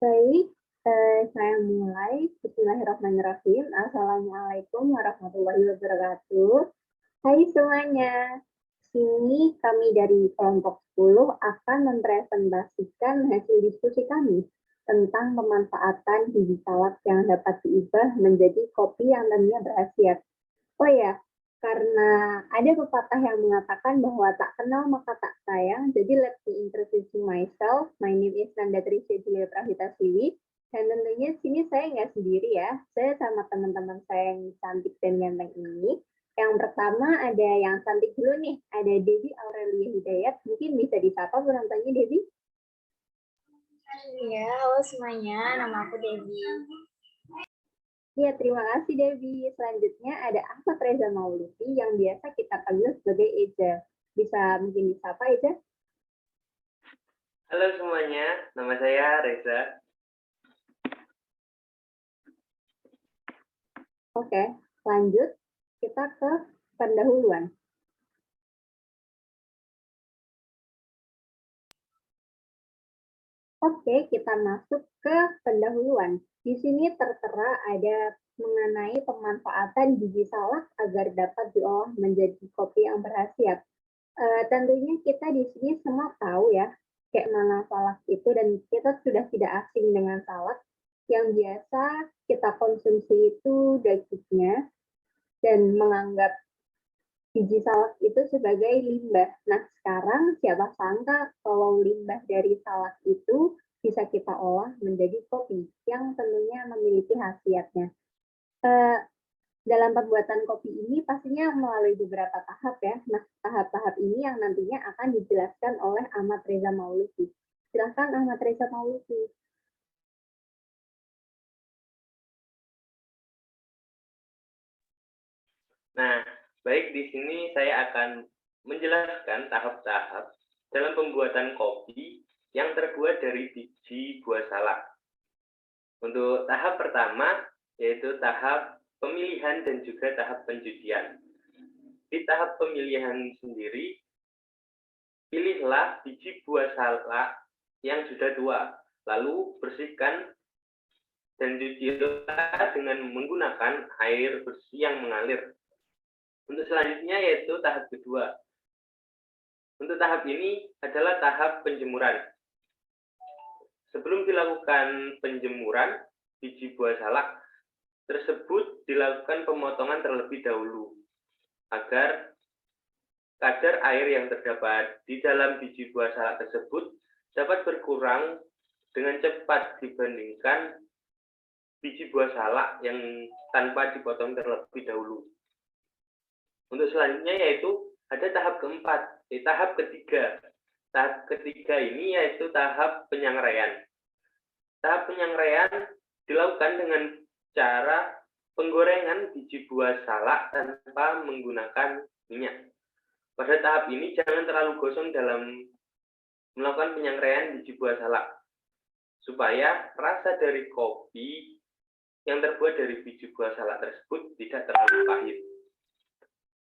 Baik, saya mulai. Bismillahirrahmanirrahim. Assalamualaikum warahmatullahi wabarakatuh. Hai semuanya, sini kami dari kelompok 10 akan mempresentasikan hasil diskusi kami tentang pemanfaatan biji salak yang dapat diubah menjadi kopi yang tentunya berkhasiat. Oh ya, karena ada pepatah yang mengatakan bahwa tak kenal maka tak sayang, jadi let me introduce myself. My name is Nanda Trisya Julia Prahitasiwi, dan tentunya sini saya nggak sendiri ya, saya sama teman-teman saya yang cantik dan ganteng ini. Yang pertama ada yang cantik dulu nih, ada Devi Aurelia Hidayat, mungkin bisa disapa penontonnya Devi. Iya, halo semuanya, nama aku Devi. Ya, terima kasih Devi. Selanjutnya ada Ahmad Reza Maulidi yang biasa kita panggil sebagai Eja. Bisa mungkin disapa Eja? Halo semuanya, nama saya Reza. Oke, lanjut kita ke pendahuluan. Oke, kita masuk ke pendahuluan. Di sini tertera ada mengenai pemanfaatan biji salak agar dapat diolah menjadi kopi yang berkhasiat. Tentunya kita di sini semua tahu ya, kayak mana salak itu, dan kita sudah tidak asing dengan salak. Yang biasa kita konsumsi itu dagingnya, dan menganggap biji salak itu sebagai limbah. Nah, sekarang siapa sangka kalau limbah dari salak itu bisa kita olah menjadi kopi yang tentunya memiliki khasiatnya. Dalam pembuatan kopi ini pastinya melalui beberapa tahap ya. Nah, tahap-tahap ini yang nantinya akan dijelaskan oleh Ahmad Reza Maulidi. Silakan Ahmad Reza Maulidi. Nah, baik, di sini saya akan menjelaskan tahap-tahap dalam pembuatan kopi yang terbuat dari biji buah salak. Untuk tahap pertama, yaitu tahap pemilihan dan juga tahap pencucian. Di tahap pemilihan sendiri, pilihlah biji buah salak yang sudah tua, lalu bersihkan dan cucilah dengan menggunakan air bersih yang mengalir. Untuk selanjutnya yaitu tahap kedua. Untuk tahap ini adalah tahap penjemuran. Sebelum dilakukan penjemuran, biji buah salak tersebut dilakukan pemotongan terlebih dahulu agar kadar air yang terdapat di dalam biji buah salak tersebut dapat berkurang dengan cepat dibandingkan biji buah salak yang tanpa dipotong terlebih dahulu. Untuk selanjutnya yaitu ada tahap keempat, tahap ketiga. Tahap ketiga ini yaitu tahap penyangrai. Tahap penyangrai dilakukan dengan cara penggorengan biji buah salak tanpa menggunakan minyak. Pada tahap ini jangan terlalu gosong dalam melakukan penyangrai biji buah salak, supaya rasa dari kopi yang terbuat dari biji buah salak tersebut tidak terlalu pahit.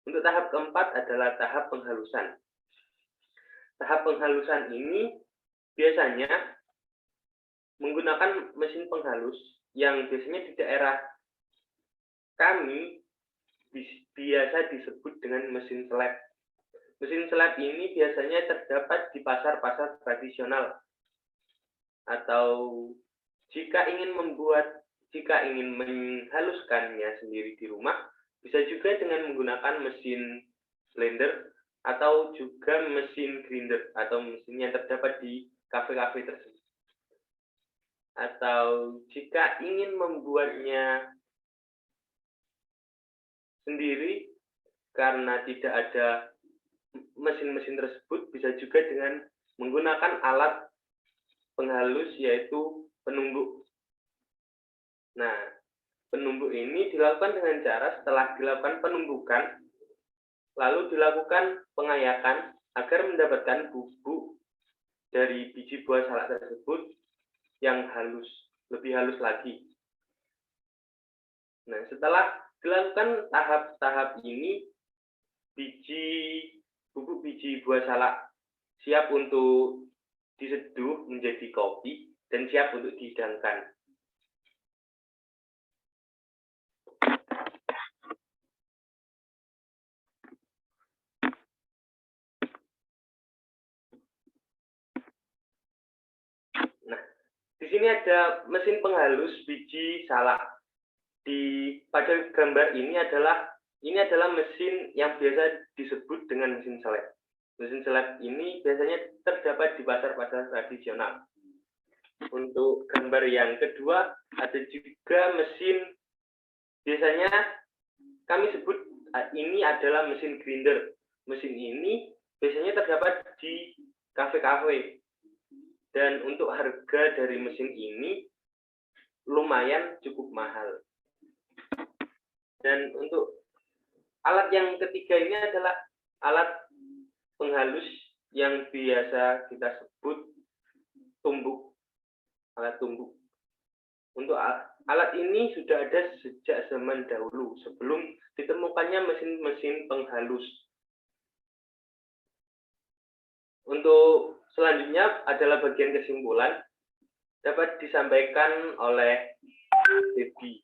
Untuk tahap keempat adalah tahap penghalusan. Tahap penghalusan ini biasanya menggunakan mesin penghalus yang biasanya di daerah kami biasa disebut dengan mesin seleb. Mesin seleb ini biasanya terdapat di pasar-pasar tradisional. Atau jika ingin menghaluskannya sendiri di rumah, bisa juga dengan menggunakan mesin blender atau juga mesin grinder atau mesin yang terdapat di kafe-kafe tersebut. Atau jika ingin membuatnya sendiri karena tidak ada mesin-mesin tersebut, bisa juga dengan menggunakan alat penghalus yaitu penumbuk. Nah, penumbuk ini dilakukan dengan cara setelah dilakukan penumbukan, lalu dilakukan pengayakan agar mendapatkan bubuk dari biji buah salak tersebut yang halus, lebih halus lagi. Nah, setelah dilakukan tahap-tahap ini, bubuk biji buah salak siap untuk diseduh menjadi kopi. dan siap untuk dihidangkan. Nah, di sini ada mesin penghalus biji salak. Pada gambar ini adalah mesin yang biasa disebut dengan mesin seleb. Mesin seleb ini biasanya terdapat di pasar-pasar tradisional. Untuk gambar yang kedua, ada juga mesin, biasanya kami sebut ini adalah mesin grinder. Mesin ini biasanya terdapat di kafe-kafe. Dan untuk harga dari mesin ini lumayan cukup mahal. Dan untuk alat yang ketiga ini adalah alat penghalus yang biasa kita sebut tumbuk. Alat tumbuk. Untuk alat ini sudah ada sejak zaman dahulu, sebelum ditemukannya mesin-mesin penghalus. Untuk selanjutnya adalah bagian kesimpulan, dapat disampaikan oleh Debbie.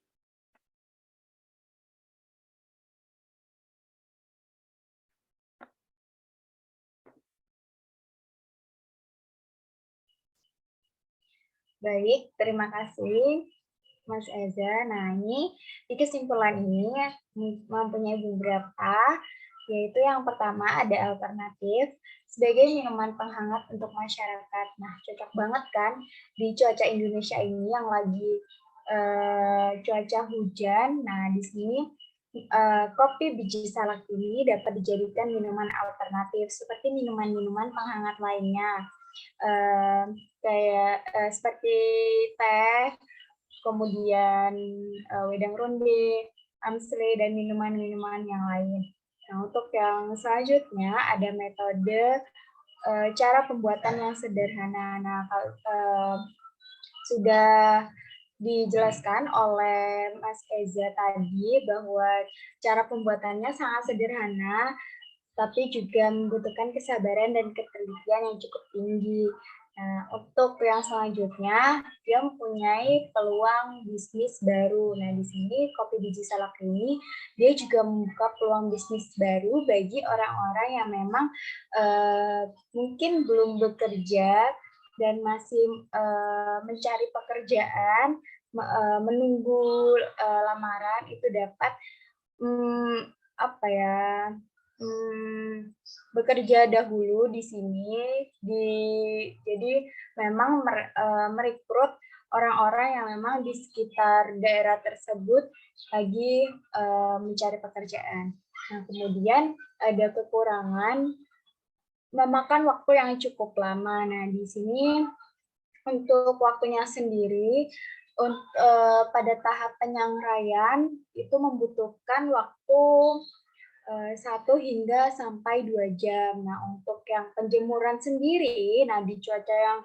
Baik, terima kasih Mas Eza. Nah, ini di kesimpulan ini mempunyai beberapa, yaitu yang pertama ada alternatif sebagai minuman penghangat untuk masyarakat. Nah, cocok banget kan di cuaca Indonesia ini yang lagi cuaca hujan. Nah, di sini kopi biji salak ini dapat dijadikan minuman alternatif seperti minuman-minuman penghangat lainnya. Kayak seperti teh, kemudian wedang ronde, amsle, dan minuman-minuman yang lain. Nah, untuk yang selanjutnya ada metode cara pembuatan yang sederhana. Nah, sudah dijelaskan oleh Mas Eza tadi bahwa cara pembuatannya sangat sederhana, tapi juga membutuhkan kesabaran dan ketelitian yang cukup tinggi. Nah, untuk yang selanjutnya, dia mempunyai peluang bisnis baru. Nah, di sini kopi biji salak ini, dia juga membuka peluang bisnis baru bagi orang-orang yang memang mungkin belum bekerja dan masih mencari pekerjaan, menunggu lamaran, itu dapat bekerja dahulu di sini. Jadi memang merekrut orang-orang yang memang di sekitar daerah tersebut lagi mencari pekerjaan. Nah, kemudian ada kekurangan memakan waktu yang cukup lama. Nah, di sini untuk waktunya sendiri pada tahap penyangraian itu membutuhkan waktu 1 hingga sampai 2 jam. Nah, untuk yang penjemuran sendiri, nah di cuaca yang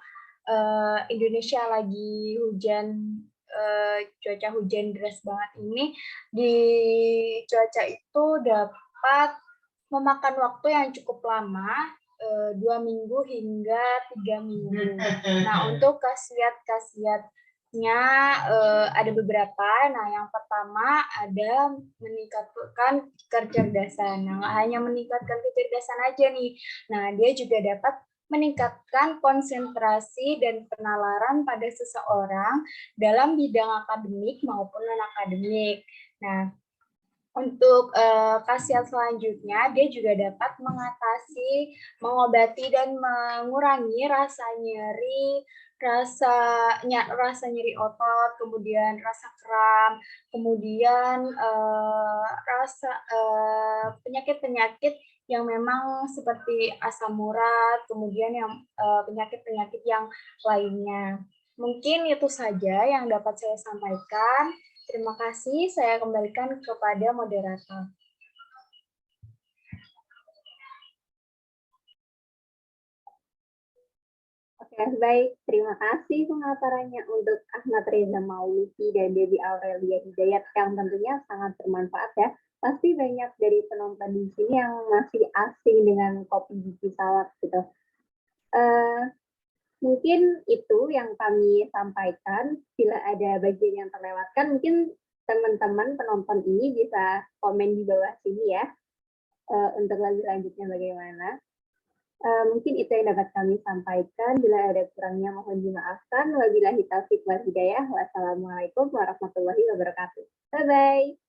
Indonesia lagi hujan, cuaca hujan deras banget ini, di cuaca itu dapat memakan waktu yang cukup lama, 2 minggu hingga 3 minggu. Nah, untuk khasiat-khasiatnya ada beberapa. Nah, yang pertama ada meningkatkan kecerdasan. Nah, nggak hanya meningkatkan kecerdasan aja nih. Nah, dia juga dapat meningkatkan konsentrasi dan penalaran pada seseorang dalam bidang akademik maupun non-akademik. Nah, untuk khasiat selanjutnya, dia juga dapat mengatasi, mengobati, dan mengurangi rasa nyeri, rasa nyeri otot, kemudian rasa kram, kemudian penyakit-penyakit yang memang seperti asam urat, kemudian yang penyakit-penyakit yang lainnya. Mungkin itu saja yang dapat saya sampaikan. Terima kasih, saya kembalikan kepada moderator. Oke, baik. Terima kasih pemaparannya untuk Ahmad Reza Mauluti dan Debbie Aurelia Hidayat yang tentunya sangat bermanfaat ya. Pasti banyak dari penonton di sini yang masih asing dengan kopi biji salak gitu. Mungkin itu yang kami sampaikan. Bila ada bagian yang terlewatkan, mungkin teman-teman penonton ini bisa komen di bawah sini ya, untuk lebih lanjutnya bagaimana. Mungkin itu yang dapat kami sampaikan. Bila ada kurangnya mohon dimaafkan. Wabillahi taufiq wal hidayah. Wassalamualaikum warahmatullahi wabarakatuh. Bye-bye.